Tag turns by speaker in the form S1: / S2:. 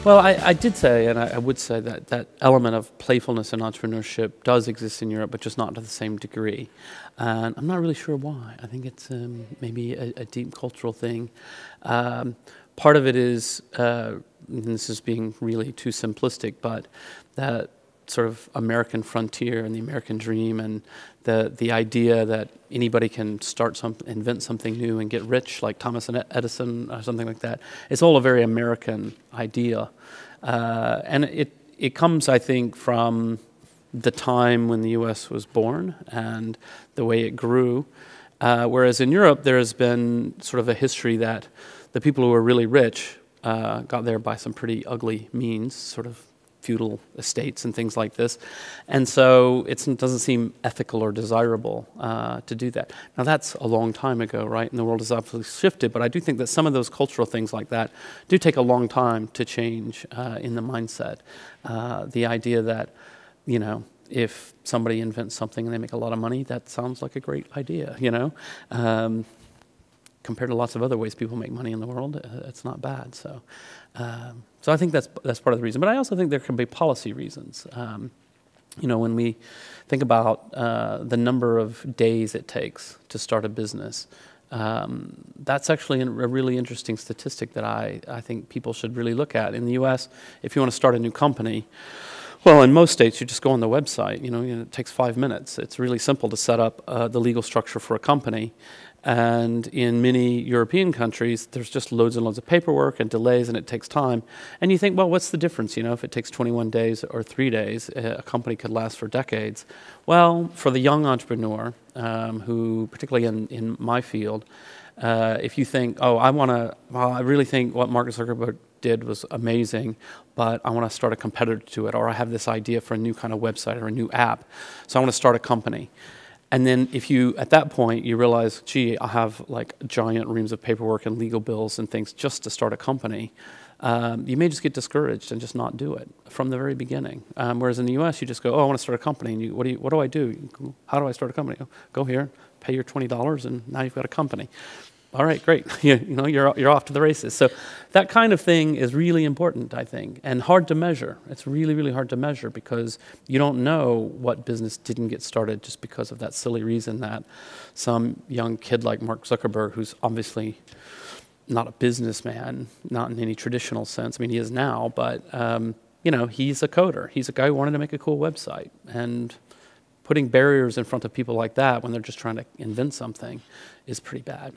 S1: Well, I did say, and I would say that that element of playfulness and entrepreneurship does exist in Europe, but just not to the same degree. And I'm not really sure why. I think it's maybe a deep cultural thing. Part of it is, and this is being really too simplistic, but that sort of American frontier and the American dream and the idea that anybody can invent something new and get rich like Thomas and Edison or something like that. It's all a very American idea. And it comes, I think, from the time when the US was born and the way it grew. Whereas in Europe, there has been sort of a history that the people who were really rich got there by some pretty ugly means, sort of feudal estates and things like this. And so it doesn't seem ethical or desirable to do that. Now that's a long time ago, right? And the world has absolutely shifted, but I do think that some of those cultural things like that do take a long time to change in the mindset. The idea that, you know, if somebody invents something and they make a lot of money, that sounds like a great idea, you know? Compared to lots of other ways people make money in the world, it's not bad. So, so I think that's part of the reason. But I also think there can be policy reasons. You know, when we think about the number of days it takes to start a business, that's actually a really interesting statistic that I think people should really look at. In the U.S., if you want to start a new company, well, in most states, you just go on the website. You know, it takes 5 minutes. It's really simple to set up the legal structure for a company. And in many European countries, there's just loads and loads of paperwork and delays, and it takes time. And you think, well, what's the difference? You know, if it takes 21 days or 3 days, a company could last for decades. Well, for the young entrepreneur, who, particularly in my field, if you think, oh, I really think what Mark Zuckerberg did was amazing, but I want to start a competitor to it, or I have this idea for a new kind of website or a new app, so I want to start a company. And then if you, at that point, you realize, gee, I have like giant reams of paperwork and legal bills and things just to start a company, you may just get discouraged and just not do it from the very beginning. Whereas in the US, you just go, oh, I want to start a company. And what do I do? How do I start a company? Go here, pay your $20, and now you've got a company. All right, great. You know, you're off to the races. So that kind of thing is really important, I think, and hard to measure. It's really, really hard to measure because you don't know what business didn't get started just because of that silly reason that some young kid like Mark Zuckerberg, who's obviously not a businessman, not in any traditional sense. I mean, he is now, but you know, he's a coder. He's a guy who wanted to make a cool website, and putting barriers in front of people like that when they're just trying to invent something is pretty bad.